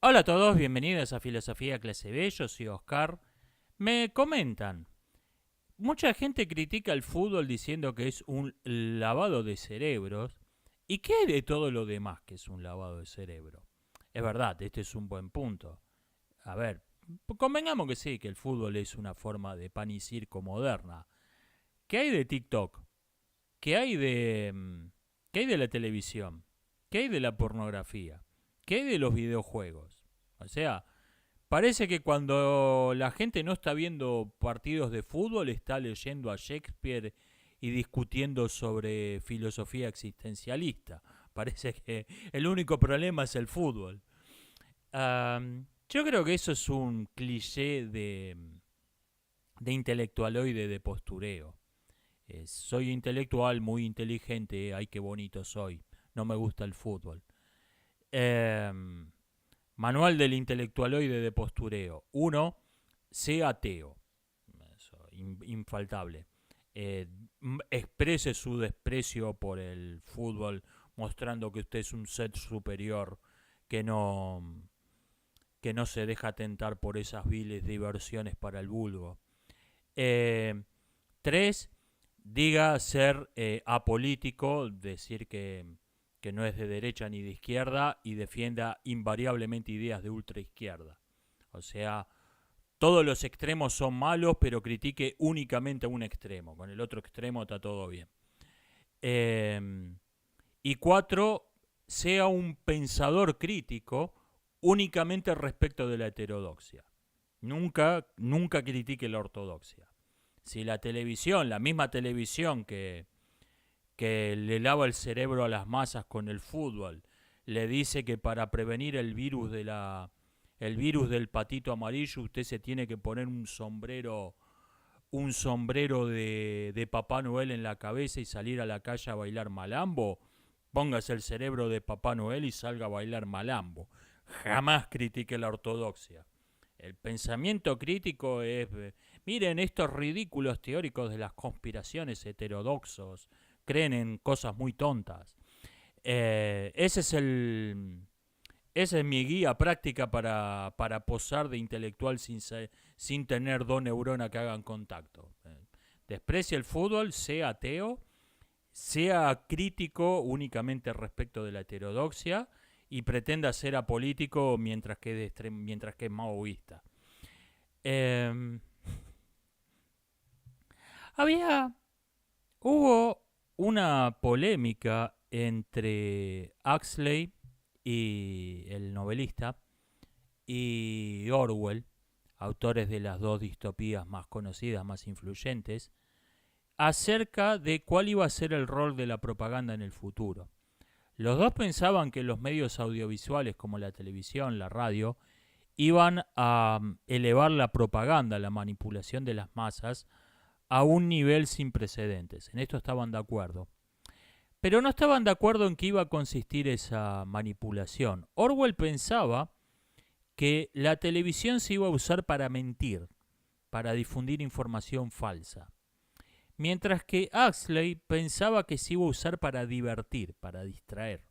Hola a todos, bienvenidos a Filosofía Clase B, yo soy Oscar. Me comentan, mucha gente critica el fútbol diciendo que es un lavado de cerebros. ¿Y qué hay de todo lo demás que es un lavado de cerebro? Es verdad, este es un buen punto. A ver, convengamos que sí, que el fútbol es una forma de pan y circo moderna. ¿Qué hay de TikTok? ¿Qué hay de, qué hay de la televisión? ¿Qué hay de la pornografía? ¿Qué hay de los videojuegos? O sea, parece que cuando la gente no está viendo partidos de fútbol, está leyendo a Shakespeare y discutiendo sobre filosofía existencialista. Parece que el único problema es el fútbol. Yo creo que eso es un cliché de intelectualoide de postureo. Soy intelectual, muy inteligente, ay qué bonito soy. No me gusta el fútbol. Em, Manual del intelectualoide de postureo. Uno, sea ateo. Eso, infaltable. Eh, Exprese su desprecio por el fútbol, mostrando que usted es un ser superior que no se deja tentar por esas viles diversiones para el vulgo. Eh, Tres, diga ser apolítico, decir que no es de derecha ni de izquierda y defienda invariablemente ideas de ultraizquierda. O sea, todos los extremos son malos, pero critique únicamente a un extremo. Con el otro extremo está todo bien. Eh, y cuatro, sea un pensador crítico únicamente respecto de la heterodoxia. Nunca critique la ortodoxia. Si la televisión, la misma televisión que le lava el cerebro a las masas con el fútbol, le dice que para prevenir el virus del patito amarillo usted se tiene que poner un sombrero de Papá Noel en la cabeza y salir a la calle a bailar malambo. Póngase el cerebro de Papá Noel y salga a bailar malambo. Jamás critique la ortodoxia. El pensamiento crítico es, miren, estos ridículos teóricos de las conspiraciones heterodoxos creen en cosas muy tontas. Eh, ese es el, Esa es mi guía práctica para posar de intelectual sin tener dos neuronas que hagan contacto. Desprecie el fútbol, sea ateo, sea crítico únicamente respecto de la heterodoxia y pretenda ser apolítico mientras que es maoísta. Eh, había Hubo una polémica entre Huxley y el novelista y Orwell, autores de las dos distopías más conocidas, más influyentes, acerca de cuál iba a ser el rol de la propaganda en el futuro. Los dos pensaban que los medios audiovisuales como la televisión, la radio, iban a elevar la propaganda, la manipulación de las masas, a un nivel sin precedentes. En esto estaban de acuerdo. Pero no estaban de acuerdo en qué iba a consistir esa manipulación. Orwell pensaba que la televisión se iba a usar para mentir, para difundir información falsa. Mientras que Huxley pensaba que se iba a usar para divertir, para distraer,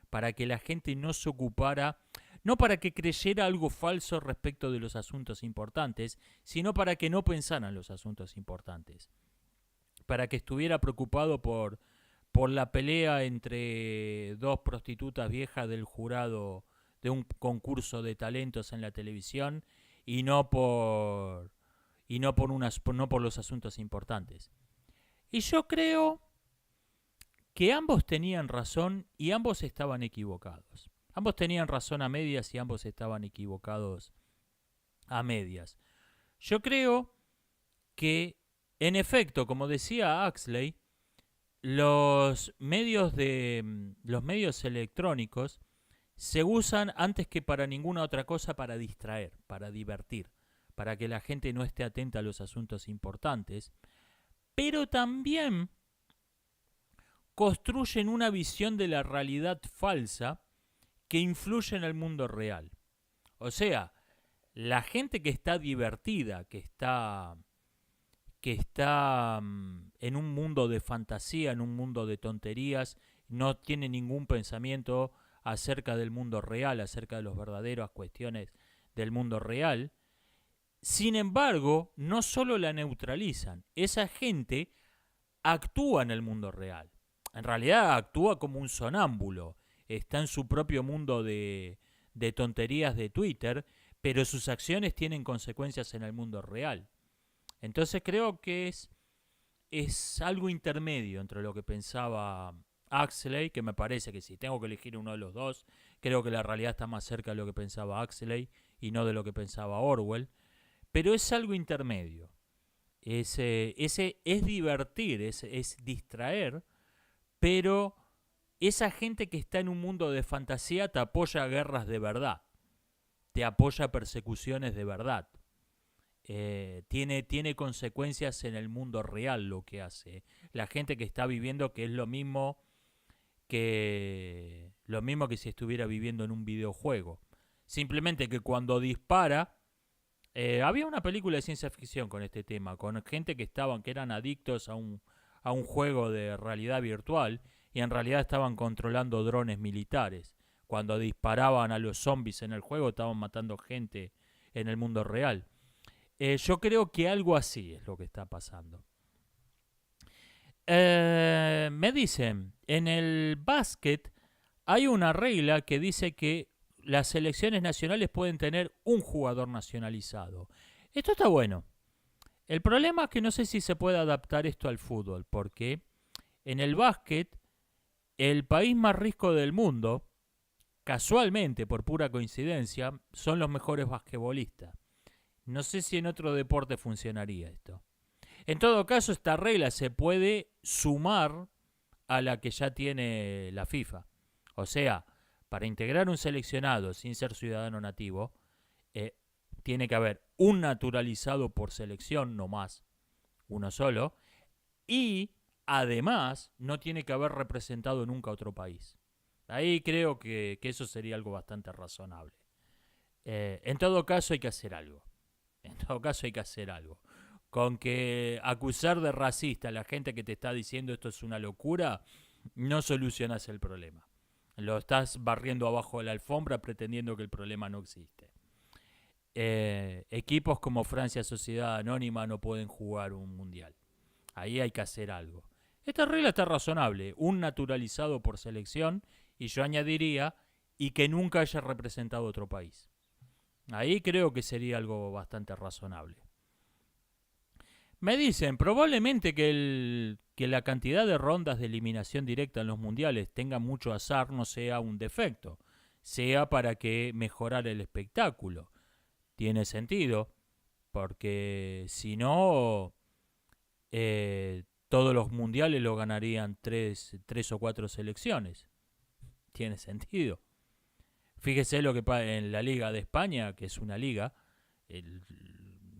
para que la gente no se ocupara, no para que creyera algo falso respecto de los asuntos importantes, sino para que no pensaran los asuntos importantes, para que estuviera preocupado por la pelea entre dos prostitutas viejas del jurado de un concurso de talentos en la televisión y no por los asuntos importantes. Y yo creo que ambos tenían razón y ambos estaban equivocados. Ambos tenían razón a medias y ambos estaban equivocados a medias. Yo creo que, en efecto, como decía Huxley, los medios electrónicos se usan antes que para ninguna otra cosa para distraer, para divertir, para que la gente no esté atenta a los asuntos importantes, pero también construyen una visión de la realidad falsa que influye en el mundo real. O sea, la gente que está divertida, que está en un mundo de fantasía, en un mundo de tonterías, no tiene ningún pensamiento acerca del mundo real, acerca de las verdaderas cuestiones del mundo real. Sin embargo, no solo la neutralizan, esa gente actúa en el mundo real. En realidad actúa como un sonámbulo, está en su propio mundo de tonterías de Twitter, pero sus acciones tienen consecuencias en el mundo real. Entonces creo que es algo intermedio entre lo que pensaba Huxley, que me parece que si tengo que elegir uno de los dos, creo que la realidad está más cerca de lo que pensaba Huxley y no de lo que pensaba Orwell, pero es algo intermedio. Es divertir, es distraer, pero esa gente que está en un mundo de fantasía te apoya guerras de verdad, te apoya persecuciones de verdad. Tiene consecuencias en el mundo real lo que hace. La gente que está viviendo, que es lo mismo que si estuviera viviendo en un videojuego. Simplemente que cuando dispara, había una película de ciencia ficción con este tema, con gente que eran adictos a un juego de realidad virtual y en realidad estaban controlando drones militares. Cuando disparaban a los zombies en el juego, estaban matando gente en el mundo real. Yo creo que algo así es lo que está pasando. Me dicen, en el básquet hay una regla que dice que las selecciones nacionales pueden tener un jugador nacionalizado. Esto está bueno. El problema es que no sé si se puede adaptar esto al fútbol, porque en el básquet, el país más rico del mundo, casualmente, por pura coincidencia, son los mejores basquetbolistas. No sé si en otro deporte funcionaría esto. En todo caso, esta regla se puede sumar a la que ya tiene la FIFA. O sea, para integrar un seleccionado sin ser ciudadano nativo, tiene que haber un naturalizado por selección, no más, uno solo, y además no tiene que haber representado nunca a otro país. Ahí creo que eso sería algo bastante razonable. En todo caso hay que hacer algo. En todo caso hay que hacer algo. Con que acusar de racista a la gente que te está diciendo esto es una locura, no solucionas el problema. Lo estás barriendo abajo de la alfombra pretendiendo que el problema no existe. Equipos como Francia Sociedad Anónima no pueden jugar un mundial. Ahí hay que hacer algo. Esta regla está razonable. Un naturalizado por selección, y yo añadiría, y que nunca haya representado otro país. Ahí creo que sería algo bastante razonable. Me dicen, probablemente que la cantidad de rondas de eliminación directa en los mundiales tenga mucho azar no sea un defecto, sea para que mejorar el espectáculo. Tiene sentido, porque si no, todos los mundiales lo ganarían tres o cuatro selecciones. Tiene sentido. Fíjese lo que pasa en la Liga de España, que es una liga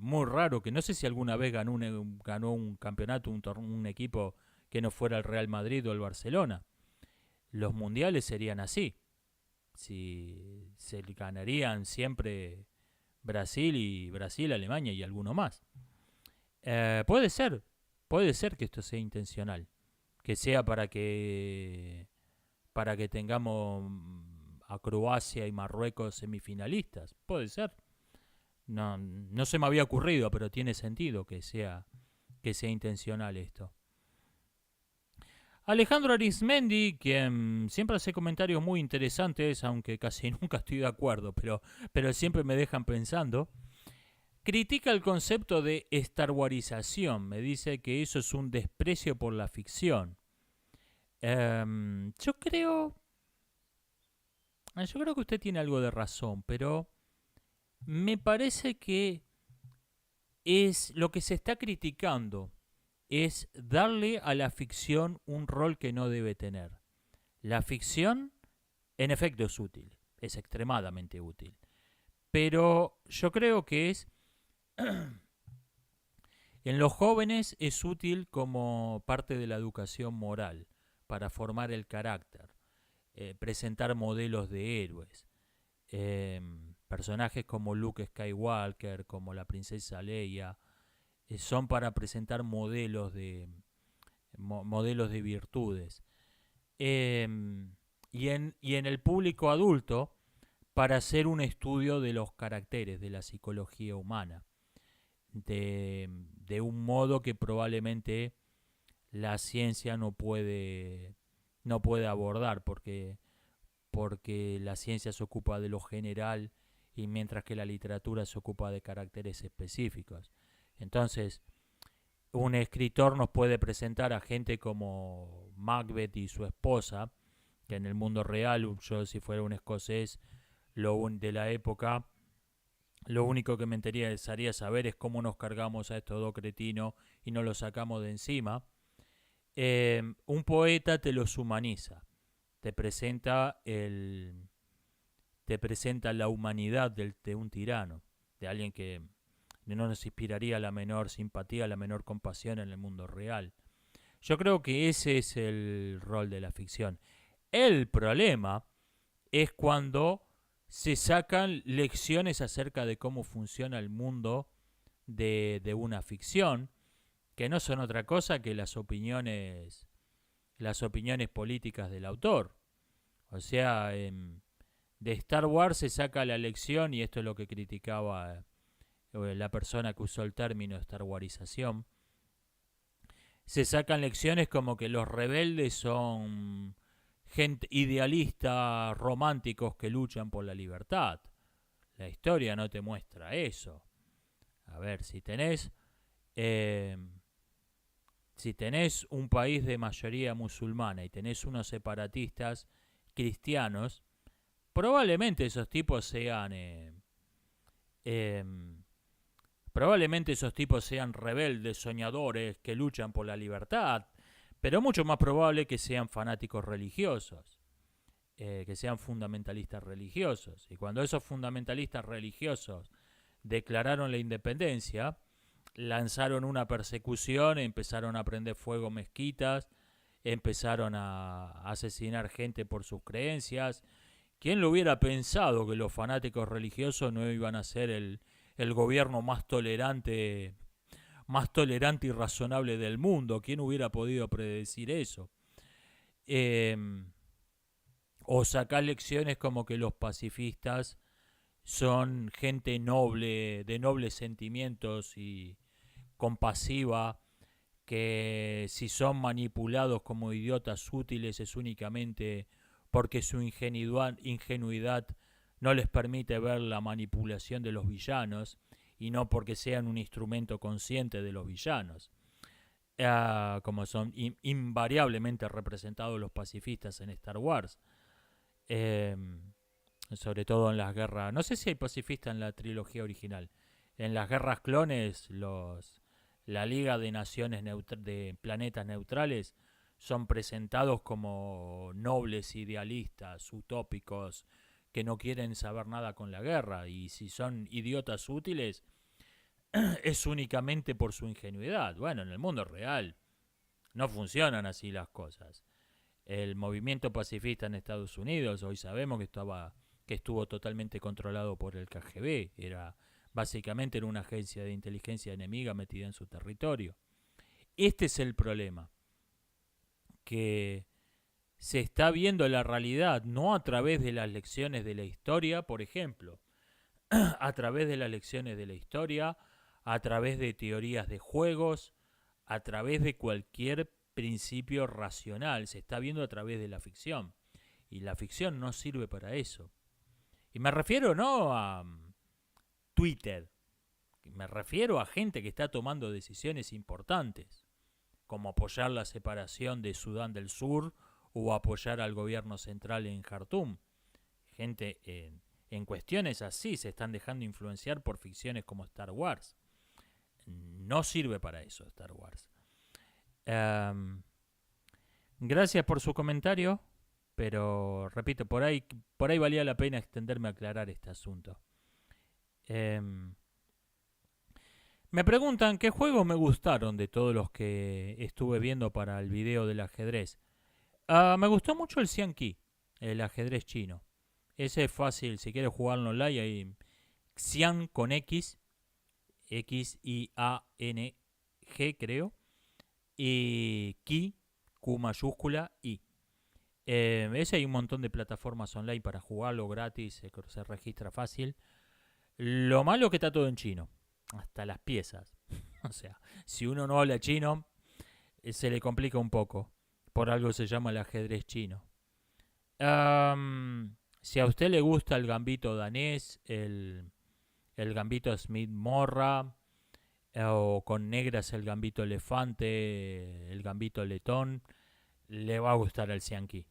muy raro, que no sé si alguna vez ganó un campeonato, un equipo que no fuera el Real Madrid o el Barcelona. Los mundiales serían así. Si se ganarían siempre Brasil, Alemania y alguno más. Puede ser que esto sea intencional, que sea para que tengamos a Croacia y Marruecos semifinalistas. Puede ser. No se me había ocurrido, pero tiene sentido que sea intencional esto. Alejandro Arismendi, quien siempre hace comentarios muy interesantes, aunque casi nunca estoy de acuerdo, pero siempre me dejan pensando, critica el concepto de starwarización. Me dice que eso es un desprecio por la ficción. Yo creo que usted tiene algo de razón, pero me parece que es lo que se está criticando es darle a la ficción un rol que no debe tener. La ficción, en efecto, es útil, es extremadamente útil, pero yo creo que en los jóvenes es útil como parte de la educación moral, para formar el carácter, presentar modelos de héroes. Personajes como Luke Skywalker, como la princesa Leia, son para presentar modelos de virtudes. y en el público adulto para hacer un estudio de los caracteres de la psicología humana, de un modo que probablemente la ciencia no puede abordar, porque la ciencia se ocupa de lo general y mientras que la literatura se ocupa de caracteres específicos. Entonces, un escritor nos puede presentar a gente como Macbeth y su esposa, que en el mundo real, yo si fuera un escocés de la época, lo único que me interesaría saber es cómo nos cargamos a estos dos cretinos y nos los sacamos de encima. Un poeta te los humaniza, te presenta te presenta la humanidad de un tirano, de alguien que no nos inspiraría la menor simpatía, la menor compasión en el mundo real. Yo creo que ese es el rol de la ficción. El problema es cuando se sacan lecciones acerca de cómo funciona el mundo de una ficción, que no son otra cosa que las opiniones políticas del autor. O sea, de Star Wars se saca la lección, y esto es lo que criticaba la persona que usó el término Star Warización, se sacan lecciones como que los rebeldes son gente idealistas, románticos que luchan por la libertad. La historia no te muestra eso. A ver, eh, si tenés un país de mayoría musulmana y tenés unos separatistas cristianos, probablemente esos tipos sean eh, probablemente esos tipos sean rebeldes, soñadores, que luchan por la libertad, pero mucho más probable que sean fanáticos religiosos, que sean fundamentalistas religiosos. Y cuando esos fundamentalistas religiosos declararon la independencia, lanzaron una persecución, empezaron a prender fuego mezquitas, empezaron a asesinar gente por sus creencias. ¿Quién lo hubiera pensado que los fanáticos religiosos no iban a ser el gobierno más tolerante y razonable del mundo? ¿Quién hubiera podido predecir eso? Eh, o sacar lecciones como que los pacifistas son gente noble, de nobles sentimientos y compasiva, que si son manipulados como idiotas útiles es únicamente porque su ingenuidad no les permite ver la manipulación de los villanos y no porque sean un instrumento consciente de los villanos, como son invariablemente representados los pacifistas en Star Wars. Eh, Sobre todo en las guerras, no sé si hay pacifistas en la trilogía original, en las guerras clones, la Liga de Naciones de Planetas Neutrales son presentados como nobles idealistas, utópicos, que no quieren saber nada con la guerra, y si son idiotas útiles es únicamente por su ingenuidad. Bueno, en el mundo real no funcionan así las cosas. El movimiento pacifista en Estados Unidos, hoy sabemos que estuvo totalmente controlado por el KGB, básicamente era una agencia de inteligencia enemiga metida en su territorio. Este es el problema, que se está viendo la realidad no a través de las lecciones de la historia, por ejemplo, a través de las lecciones de la historia, a través de teorías de juegos, a través de cualquier principio racional, se está viendo a través de la ficción. Y la ficción no sirve para eso. Y me refiero no a Twitter, me refiero a gente que está tomando decisiones importantes, como apoyar la separación de Sudán del Sur o apoyar al gobierno central en Jartum. Gente en cuestiones así se están dejando influenciar por ficciones como Star Wars. No sirve para eso Star Wars. Gracias por su comentario, pero repito, por ahí valía la pena extenderme a aclarar este asunto. Me preguntan qué juegos me gustaron de todos los que estuve viendo para el video del ajedrez. Me gustó mucho el Xian-Qi, el ajedrez chino. Ese es fácil, si quieres jugarlo online, hay Xian con X, X-I-A-N-G creo, y Qi, Q mayúscula, I. Ese hay un montón de plataformas online para jugarlo gratis, se registra fácil. Lo malo es que está todo en chino, hasta las piezas. O sea, si uno no habla chino, se le complica un poco. Por algo se llama el ajedrez chino. Si a usted le gusta el gambito danés, el gambito Smith Morra, o con negras el gambito elefante, el gambito letón, le va a gustar el Xianqi.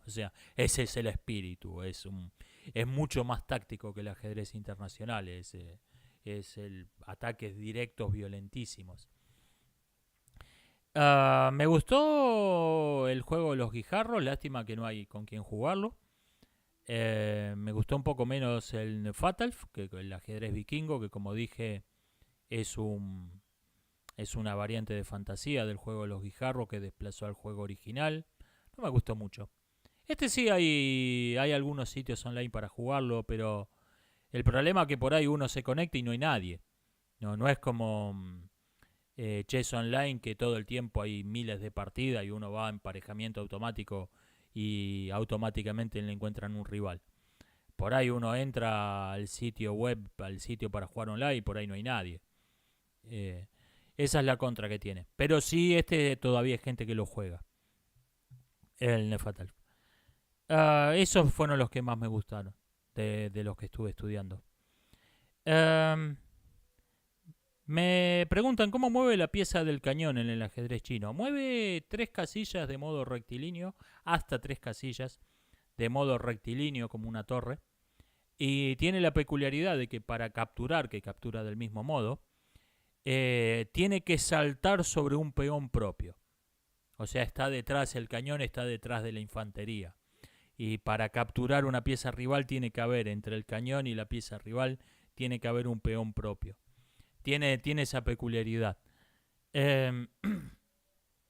O sea, ese es el espíritu, es mucho más táctico que el ajedrez internacional, es el ataques directos violentísimos. Me gustó el juego de los guijarros, lástima que no hay con quien jugarlo. Me gustó un poco menos el Fatalf, que el ajedrez vikingo, que como dije es una variante de fantasía del juego de los guijarros que desplazó al juego original. No me gustó mucho. Este sí hay algunos sitios online para jugarlo, pero el problema es que por ahí uno se conecta y no hay nadie. No es como Chess Online, que todo el tiempo hay miles de partidas y uno va en emparejamiento automático y automáticamente le encuentran un rival. Por ahí uno entra al sitio web, al sitio para jugar online y por ahí no hay nadie. Esa es la contra que tiene. Pero sí, todavía hay gente que lo juega. El Nefatal. Esos fueron los que más me gustaron de los que estuve estudiando. Me preguntan cómo mueve la pieza del cañón en el ajedrez chino. Mueve 3 casillas de modo rectilíneo, hasta 3 casillas de modo rectilíneo como una torre. Y tiene la peculiaridad de que para capturar, que captura del mismo modo, tiene que saltar sobre un peón propio. O sea, el cañón está detrás de la infantería. Y para capturar una pieza rival tiene que haber, entre el cañón y la pieza rival, tiene que haber un peón propio. Tiene esa peculiaridad.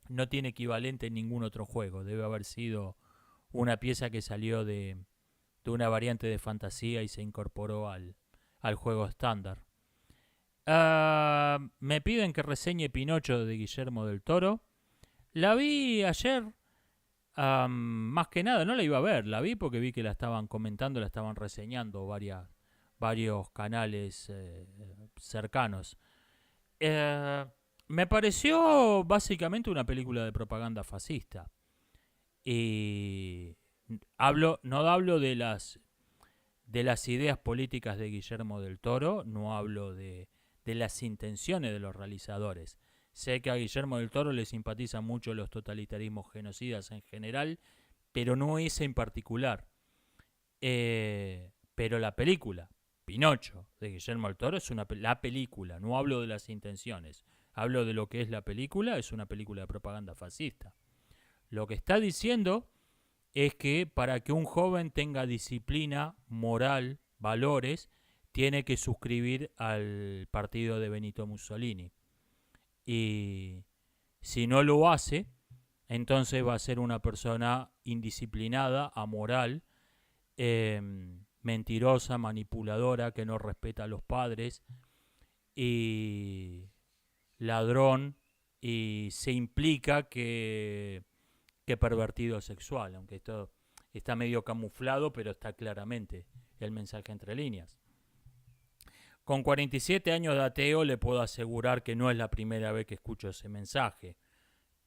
No tiene equivalente en ningún otro juego. Debe haber sido una pieza que salió de una variante de fantasía y se incorporó al juego estándar. Me piden que reseñe Pinocho de Guillermo del Toro. La vi ayer. Más que nada, no la iba a ver. La vi porque vi que la estaban comentando, la estaban reseñando varios canales cercanos. Me pareció básicamente una película de propaganda fascista. Y no hablo de las ideas políticas de Guillermo del Toro, no hablo de las intenciones de los realizadores. Sé que a Guillermo del Toro le simpatizan mucho los totalitarismos genocidas en general, pero no ese en particular. Pero la película, Pinocho, de Guillermo del Toro, es la película, no hablo de las intenciones. Hablo de lo que es la película, es una película de propaganda fascista. Lo que está diciendo es que para que un joven tenga disciplina, moral, valores, tiene que suscribir al partido de Benito Mussolini. Y si no lo hace, entonces va a ser una persona indisciplinada, amoral, mentirosa, manipuladora, que no respeta a los padres, y ladrón, y se implica que pervertido sexual, aunque esto está medio camuflado, pero está claramente el mensaje entre líneas. Con 47 años de ateo le puedo asegurar que no es la primera vez que escucho ese mensaje.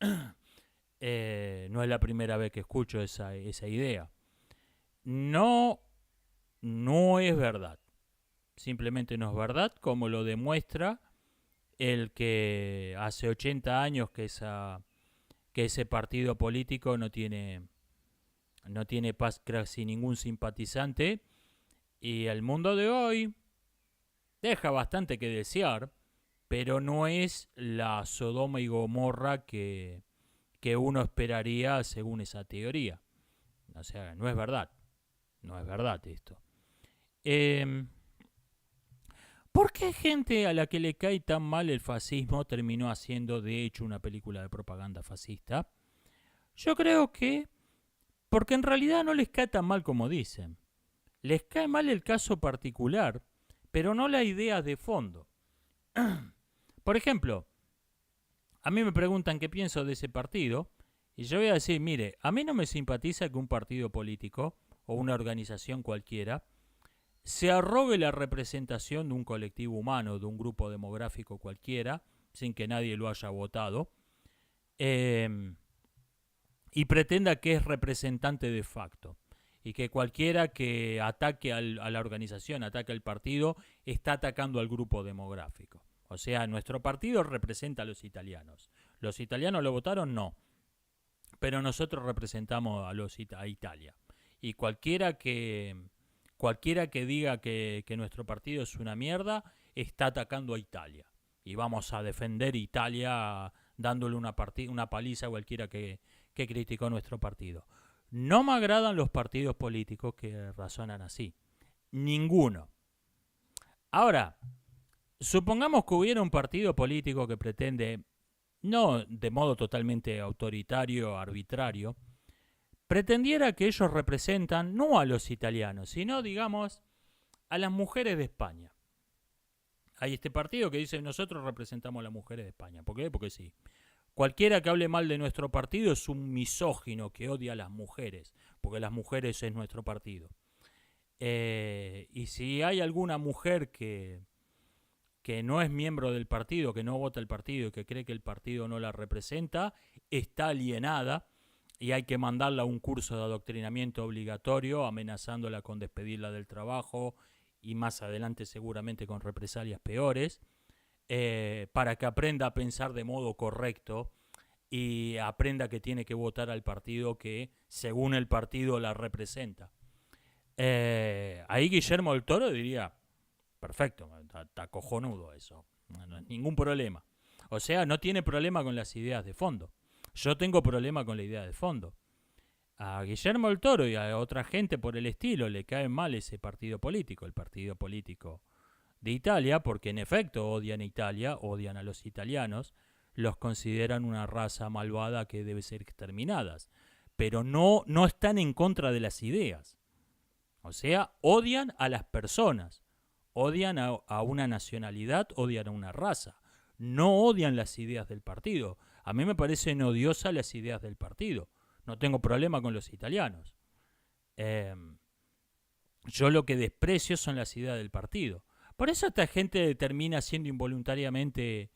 No es la primera vez que escucho esa idea. No es verdad. Simplemente no es verdad, como lo demuestra el que hace 80 años que ese partido político no tiene casi ningún simpatizante, y el mundo de hoy deja bastante que desear, pero no es la Sodoma y Gomorra que uno esperaría según esa teoría. O sea, no es verdad. No es verdad esto. ¿Por qué gente a la que le cae tan mal el fascismo terminó haciendo de hecho una película de propaganda fascista? Yo creo que porque en realidad no les cae tan mal como dicen. Les cae mal el caso particular, pero no la idea de fondo. Por ejemplo, a mí me preguntan qué pienso de ese partido Y yo voy a decir, mire, a mí no me simpatiza que un partido político o una organización cualquiera se arrogue la representación de un colectivo humano, de un grupo demográfico cualquiera, sin que nadie lo haya votado, eh, y pretenda que es representante de facto. Y que cualquiera que ataque a la organización, ataque al partido, está atacando al grupo demográfico. O sea, nuestro partido representa a los italianos. ¿Los italianos lo votaron? No. Pero nosotros representamos a Italia. Y cualquiera que diga que nuestro partido es una mierda, está atacando a Italia. Y vamos a defender Italia dándole una paliza a cualquiera que criticó nuestro partido. No me agradan los partidos políticos que razonan así. Ninguno. Ahora, supongamos que hubiera un partido político que pretende, no de modo totalmente autoritario, arbitrario, pretendiera que ellos representan no a los italianos, sino, digamos, a las mujeres de España. Hay este partido que dice nosotros representamos a las mujeres de España. ¿Por qué? Porque sí. Cualquiera que hable mal de nuestro partido es un misógino que odia a las mujeres, porque las mujeres es nuestro partido. Y si hay alguna mujer que no es miembro del partido, que no vota el partido y que cree que el partido no la representa, está alienada y hay que mandarla a un curso de adoctrinamiento obligatorio, amenazándola con despedirla del trabajo y más adelante seguramente con represalias peores, para que aprenda a pensar de modo correcto y aprenda que tiene que votar al partido que según el partido la representa. Ahí Guillermo del Toro diría, perfecto, está cojonudo eso, no es ningún problema. O sea, no tiene problema con las ideas de fondo. Yo tengo problema con la idea de fondo. A Guillermo del Toro y a otra gente por el estilo le cae mal ese partido político, el partido político de Italia, porque en efecto odian a Italia, odian a los italianos, los consideran una raza malvada que debe ser exterminada, pero no están en contra de las ideas. O sea, odian a las personas, odian a una nacionalidad, odian a una raza, no odian las ideas del partido. A mí me parecen odiosas las ideas del partido. No tengo problema con los italianos. Yo lo que desprecio son las ideas del partido. Por eso esta gente termina haciendo involuntariamente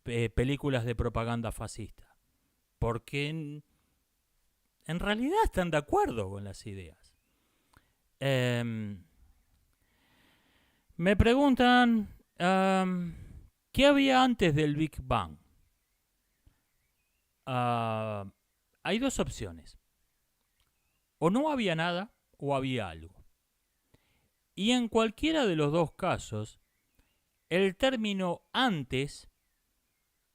películas de propaganda fascista. Porque en realidad están de acuerdo con las ideas. Me preguntan, ¿qué había antes del Big Bang? Hay dos opciones. O no había nada o había algo. Y en cualquiera de los dos casos, el término antes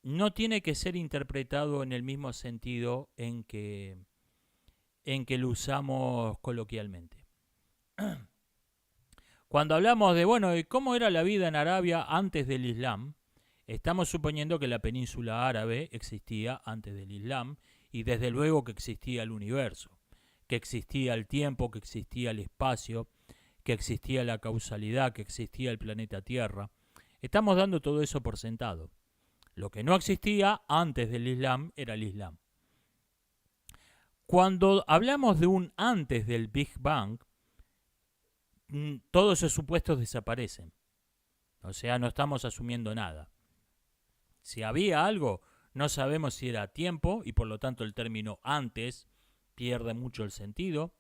no tiene que ser interpretado en el mismo sentido en que lo usamos coloquialmente. Cuando hablamos de, bueno, ¿cómo era la vida en Arabia antes del Islam? Estamos suponiendo que la península árabe existía antes del Islam y desde luego que existía el universo, que existía el tiempo, que existía el espacio, que existía la causalidad, que existía el planeta Tierra. Estamos dando todo eso por sentado. Lo que no existía antes del Islam era el Islam. Cuando hablamos de un antes del Big Bang, todos esos supuestos desaparecen. O sea, no estamos asumiendo nada. Si había algo, no sabemos si era tiempo y por lo tanto el término antes pierde mucho el sentido.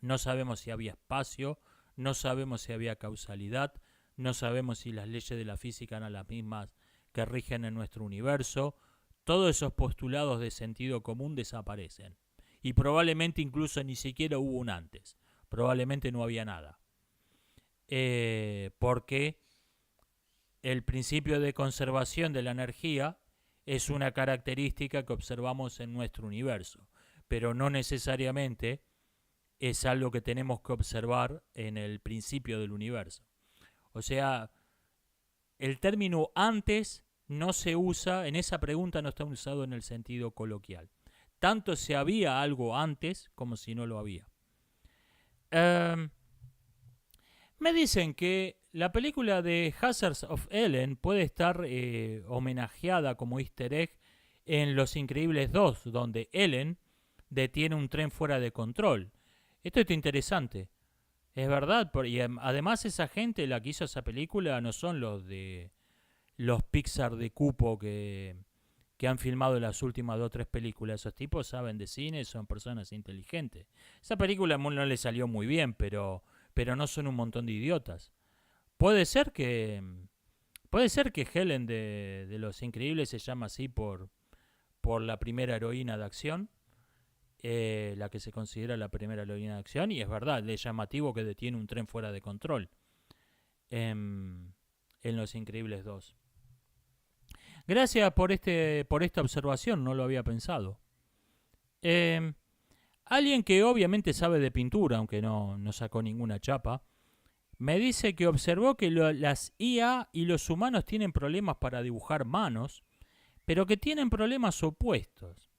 No sabemos si había espacio, no sabemos si había causalidad, no sabemos si las leyes de la física eran las mismas que rigen en nuestro universo. Todos esos postulados de sentido común desaparecen. Y probablemente incluso ni siquiera hubo un antes. Probablemente no había nada. Porque el principio de conservación de la energía es una característica que observamos en nuestro universo, pero no necesariamente es algo que tenemos que observar en el principio del universo. O sea, el término antes no se usa, en esa pregunta no está usado en el sentido coloquial. Tanto si había algo antes como si no lo había. Me dicen que la película de Hazards of Ellen puede estar homenajeada como easter egg en Los Increíbles 2, donde Ellen detiene un tren fuera de control. Esto es interesante. Es verdad, y además esa gente, la que hizo esa película, no son los de los Pixar de cupo que han filmado las últimas 2 o 3 películas. Esos tipos saben de cine, son personas inteligentes. Esa película no le salió muy bien, pero no son un montón de idiotas. Puede ser que Helen de Los Increíbles se llama así por la primera heroína de acción, la que se considera la primera heroína de acción, y es verdad, es llamativo que detiene un tren fuera de control en Los Increíbles 2. Gracias por esta observación, no lo había pensado. Alguien que obviamente sabe de pintura, aunque no sacó ninguna chapa, me dice que observó que las IA y los humanos tienen problemas para dibujar manos, pero que tienen problemas opuestos.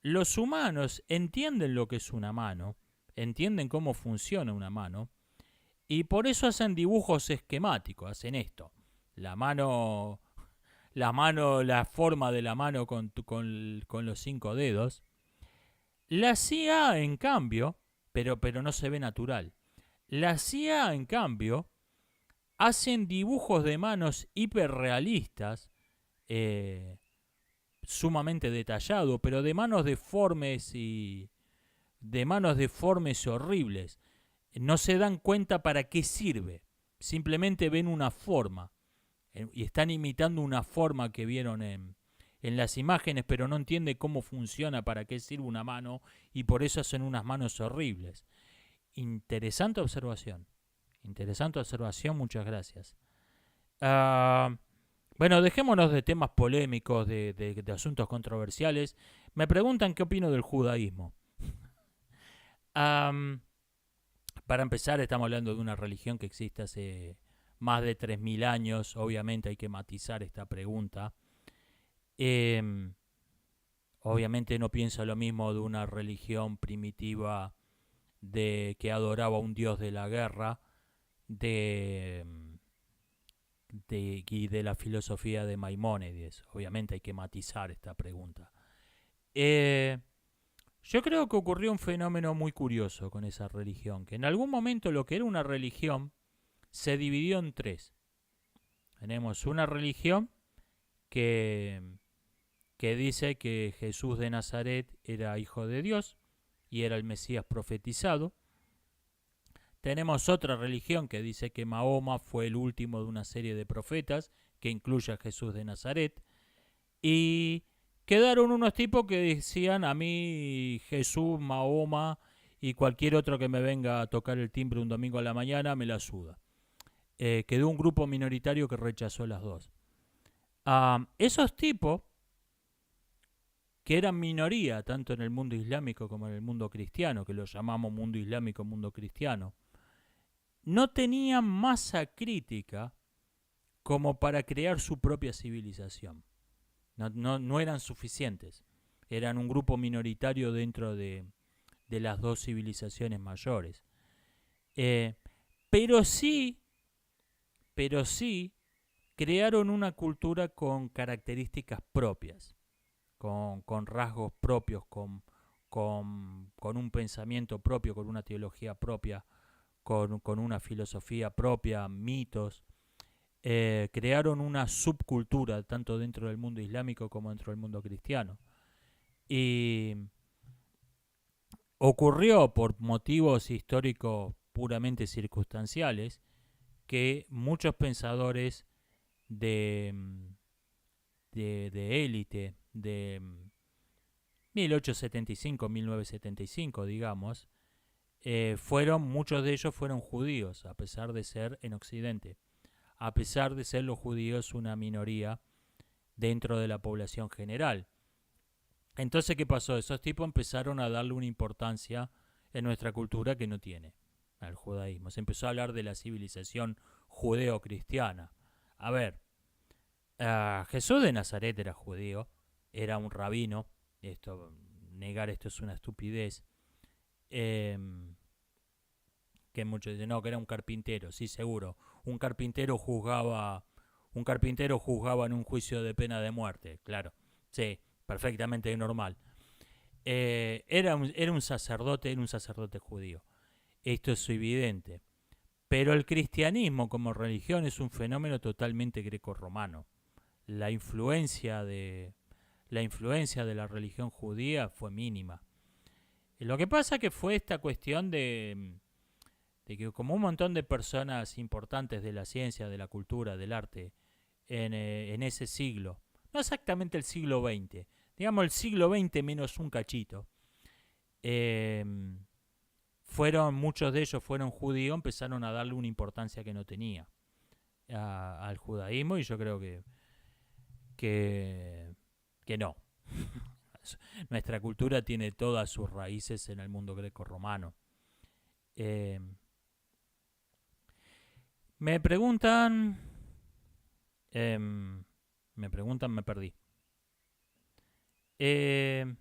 Los humanos entienden lo que es una mano, entienden cómo funciona una mano, y por eso hacen dibujos esquemáticos, hacen esto. La forma de la mano con los 5 dedos. La IA, en cambio, pero no se ve natural. La IA, en cambio, hacen dibujos de manos hiperrealistas, sumamente detallados, pero de manos deformes y horribles. No se dan cuenta para qué sirve. Simplemente ven una forma. Y están imitando una forma que vieron en las imágenes, pero no entienden cómo funciona, para qué sirve una mano, y por eso hacen unas manos horribles. Interesante observación, muchas gracias. Bueno, dejémonos de temas polémicos, de asuntos controversiales. Me preguntan qué opino del judaísmo. Para empezar, estamos hablando de una religión que existe hace más de 3.000 años. Obviamente hay que matizar esta pregunta. Obviamente no pienso lo mismo de una religión primitiva que adoraba a un dios de la guerra y de la filosofía de Maimónides. Obviamente hay que matizar esta pregunta. Yo creo que ocurrió un fenómeno muy curioso con esa religión, que en algún momento lo que era una religión se dividió en 3. Tenemos una religión que dice que Jesús de Nazaret era hijo de Dios y era el Mesías profetizado. Tenemos otra religión que dice que Mahoma fue el último de una serie de profetas, que incluye a Jesús de Nazaret. Y quedaron unos tipos que decían: a mí Jesús, Mahoma y cualquier otro que me venga a tocar el timbre un domingo a la mañana me la suda. Quedó un grupo minoritario que rechazó las dos. Esos tipos, que eran minoría tanto en el mundo islámico como en el mundo cristiano, que lo llamamos mundo islámico, mundo cristiano, no tenían masa crítica como para crear su propia civilización. No eran suficientes. Eran un grupo minoritario dentro de las dos civilizaciones mayores. Pero sí crearon una cultura con características propias, con rasgos propios, con un pensamiento propio, con una teología propia, con una filosofía propia, mitos. Crearon una subcultura tanto dentro del mundo islámico como dentro del mundo cristiano. Y ocurrió por motivos históricos puramente circunstanciales que muchos pensadores de élite de 1875, 1975, digamos, muchos de ellos fueron judíos, a pesar de ser en Occidente, a pesar de ser los judíos una minoría dentro de la población general. Entonces, ¿qué pasó? Esos tipos empezaron a darle una importancia en nuestra cultura que no tiene al judaísmo. Se empezó a hablar de la civilización judeo-cristiana. A ver, Jesús de Nazaret era judío, era un rabino. Negar esto es una estupidez. Que muchos dicen, no, que era un carpintero. Sí, seguro. Un carpintero juzgaba en un juicio de pena de muerte, claro. Sí, perfectamente normal. Era un sacerdote judío. Esto es evidente. Pero el cristianismo como religión es un fenómeno totalmente grecorromano. La influencia de, la influencia de la religión judía fue mínima. Lo que pasa que fue esta cuestión de que como un montón de personas importantes de la ciencia, de la cultura, del arte, en ese siglo, no exactamente el siglo XX, digamos el siglo XX menos un cachito, eh, muchos de ellos fueron judíos, empezaron a darle una importancia que no tenía al judaísmo, y yo creo que, que no. Nuestra cultura tiene todas sus raíces en el mundo greco-romano. Eh, me preguntan, me perdí. Eh,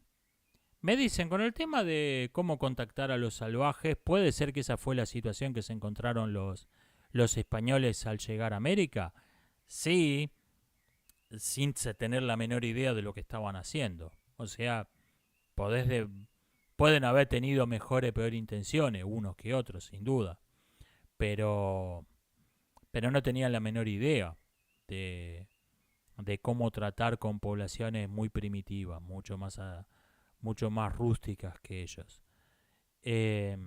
Me dicen, con el tema de cómo contactar a los salvajes, ¿puede ser que esa fue la situación que se encontraron los españoles al llegar a América? Sí, sin tener la menor idea de lo que estaban haciendo. O sea, podés pueden haber tenido mejores o peores intenciones, unos que otros, sin duda. Pero, pero no tenían la menor idea de, de cómo tratar con poblaciones muy primitivas, mucho más rústicas que ellos. Eh,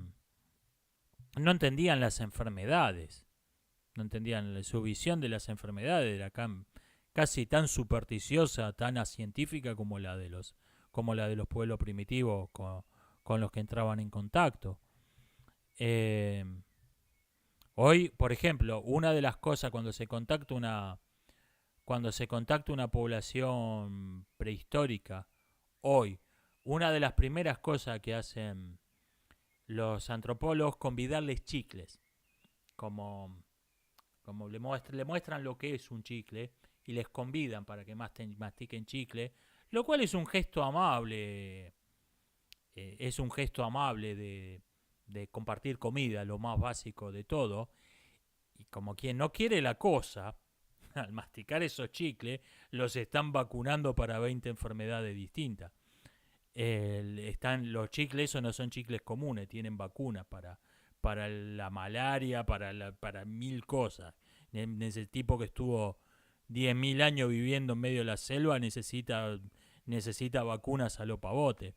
no entendían las enfermedades, no entendían su visión de las enfermedades, era casi tan supersticiosa, tan científica como la de los pueblos primitivos con los que entraban en contacto. Eh, Hoy, por ejemplo, una de las cosas cuando se contacta una población prehistórica, hoy, una de las primeras cosas que hacen los antropólogos convidarles chicles, como, como le muestran lo que es un chicle y les convidan para que mastiquen chicle, lo cual es un gesto amable, de compartir comida, lo más básico de todo, y como quien no quiere la cosa, al masticar esos chicles, los están vacunando para 20 enfermedades distintas. Los chicles, esos no son chicles comunes, tienen vacunas para la malaria, para mil cosas. Ese tipo que estuvo 10.000 años viviendo en medio de la selva necesita vacunas a lo pavote.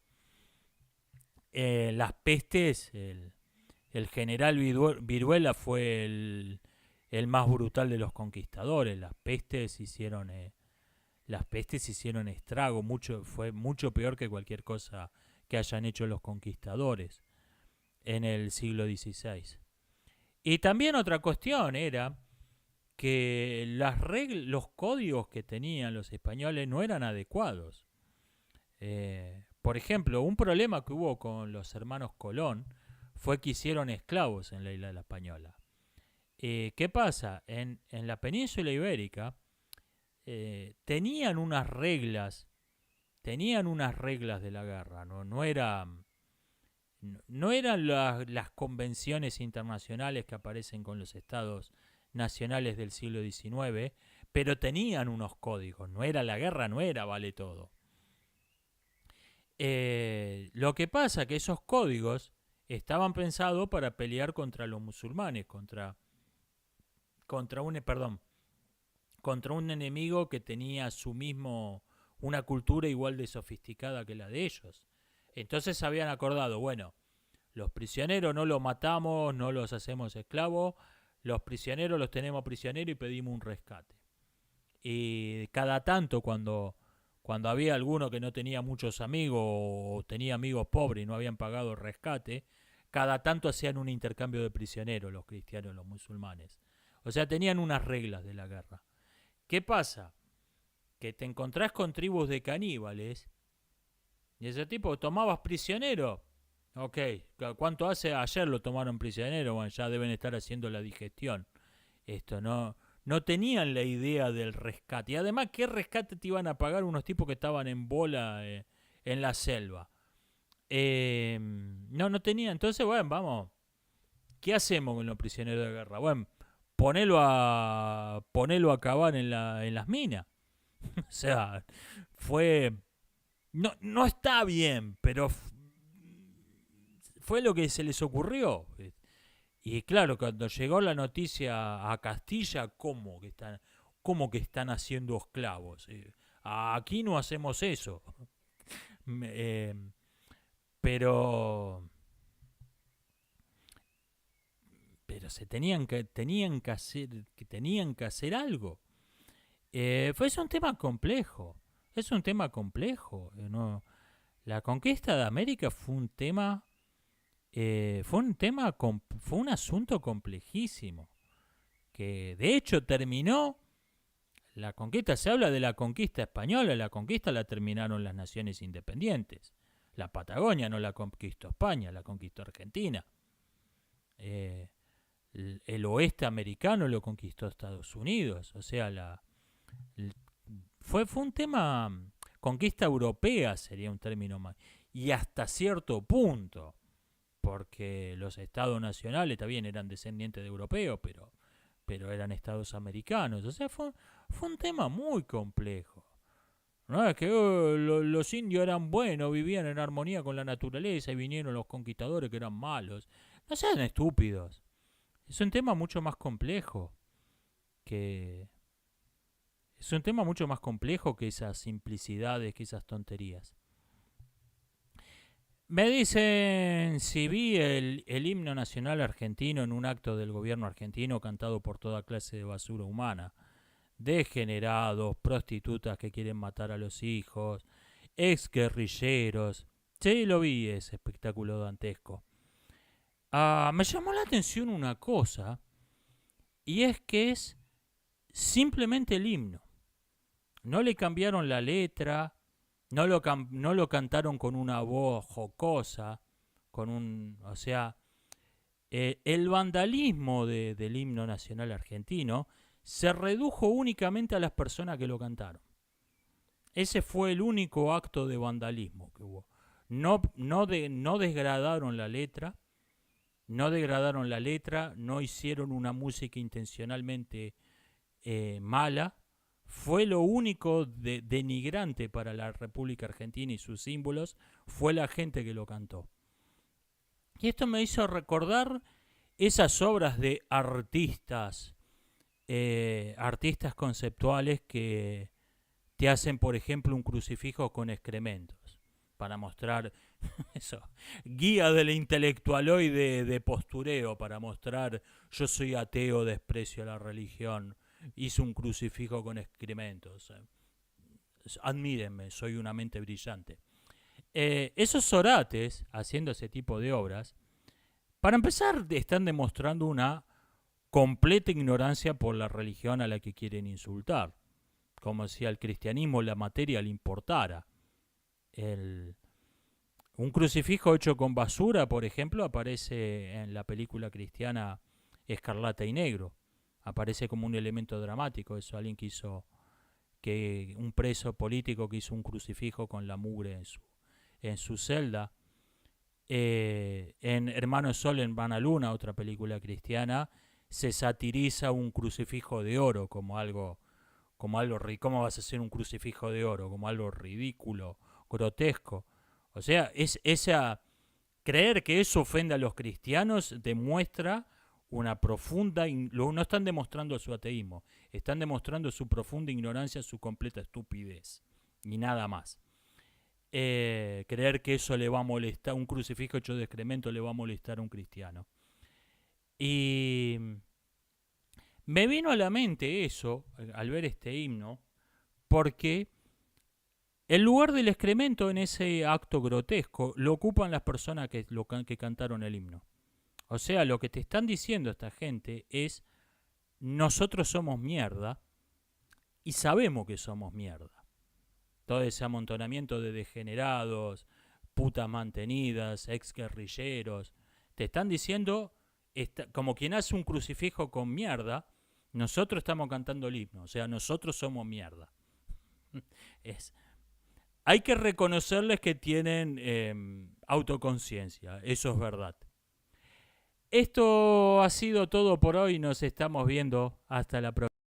Las pestes, el general Viruela fue el más brutal de los conquistadores. Las pestes hicieron estrago, fue mucho peor que cualquier cosa que hayan hecho los conquistadores en el siglo XVI. Y también otra cuestión era que los códigos que tenían los españoles no eran adecuados. Por ejemplo, un problema que hubo con los hermanos Colón fue que hicieron esclavos en la isla de la Española. ¿Qué pasa? En la península ibérica tenían unas reglas de la guerra, no eran las convenciones internacionales que aparecen con los estados nacionales del siglo XIX, pero tenían unos códigos. La guerra no era vale todo. Lo que pasa es que esos códigos estaban pensados para pelear contra los musulmanes, contra un enemigo que tenía una cultura igual de sofisticada que la de ellos. Entonces habían acordado, bueno, los prisioneros no los matamos, no los hacemos esclavos, los prisioneros los tenemos prisioneros y pedimos un rescate. Y cada tanto cuando había alguno que no tenía muchos amigos o tenía amigos pobres y no habían pagado el rescate, cada tanto hacían un intercambio de prisioneros los cristianos y los musulmanes. O sea, tenían unas reglas de la guerra. ¿Qué pasa? Que te encontrás con tribus de caníbales y ese tipo, tomabas prisionero. Ok, ¿cuánto hace? Ayer lo tomaron prisionero, bueno, ya deben estar haciendo la digestión. Esto no tenían la idea del rescate. Y además, ¿qué rescate te iban a pagar unos tipos que estaban en bola en la selva? No tenían. Entonces, bueno, vamos. ¿Qué hacemos con los prisioneros de guerra? Bueno, ponelo a cavar en las minas. O sea, fue no está bien, pero fue lo que se les ocurrió. Y claro, cuando llegó la noticia a Castilla, cómo que están haciendo esclavos? Aquí no hacemos eso. Eh, pero pero se tenían que hacer algo. Es un tema complejo. Es un tema complejo. ¿No? La conquista de América fue un asunto complejísimo. Que de hecho terminó la conquista. Se habla de la conquista española. La conquista la terminaron las naciones independientes. La Patagonia no la conquistó España, la conquistó Argentina. Eh, el oeste americano lo conquistó Estados Unidos. O sea, fue un tema, conquista europea sería un término más. Y hasta cierto punto, porque los estados nacionales también eran descendientes de europeos, pero eran estados americanos. O sea, fue un tema muy complejo. No es que los indios eran buenos, vivían en armonía con la naturaleza y vinieron los conquistadores que eran malos. No sean estúpidos. Es un tema mucho más complejo que es un tema mucho más complejo que esas simplicidades, que esas tonterías. Me dicen si vi el himno nacional argentino en un acto del gobierno argentino cantado por toda clase de basura humana. Degenerados, prostitutas que quieren matar a los hijos, ex guerrilleros. Sí, lo vi, ese espectáculo dantesco. Me llamó la atención una cosa, y es que es simplemente el himno. No le cambiaron la letra, no lo cantaron con una voz jocosa, o sea, el vandalismo del himno nacional argentino se redujo únicamente a las personas que lo cantaron. Ese fue el único acto de vandalismo que hubo. No desgradaron la letra, no hicieron una música intencionalmente mala. Fue lo único denigrante para la República Argentina y sus símbolos, fue la gente que lo cantó. Y esto me hizo recordar esas obras de artistas conceptuales que te hacen, por ejemplo, un crucifijo con excrementos, para mostrar eso, guía del intelectualoide de postureo, para mostrar yo soy ateo, desprecio la religión, hice un crucifijo con excrementos. Admírenme, soy una mente brillante. Esos orates, haciendo ese tipo de obras, para empezar, están demostrando una completa ignorancia por la religión a la que quieren insultar. Como si al cristianismo la materia le importara. Un crucifijo hecho con basura, por ejemplo, aparece en la película cristiana Escarlata y Negro. Aparece como un elemento dramático. Eso, alguien un preso político que hizo un crucifijo con la mugre en su celda. En Hermanos Sol en Van a Luna, otra película cristiana, se satiriza un crucifijo de oro como algo ¿cómo vas a hacer un crucifijo de oro? Como algo ridículo, grotesco. O sea, creer que eso ofende a los cristianos demuestra una profunda, no están demostrando su ateísmo, están demostrando su profunda ignorancia, su completa estupidez, y nada más. Creer que eso le va a molestar, un crucifijo hecho de excremento le va a molestar a un cristiano. Y me vino a la mente eso al ver este himno, porque el lugar del excremento en ese acto grotesco lo ocupan las personas que cantaron el himno. O sea, lo que te están diciendo esta gente es: nosotros somos mierda y sabemos que somos mierda. Todo ese amontonamiento de degenerados, putas mantenidas, ex guerrilleros, te están diciendo, como quien hace un crucifijo con mierda, nosotros estamos cantando el himno, o sea, nosotros somos mierda. Hay que reconocerles que tienen autoconciencia, eso es verdad. Esto ha sido todo por hoy, nos estamos viendo hasta la próxima.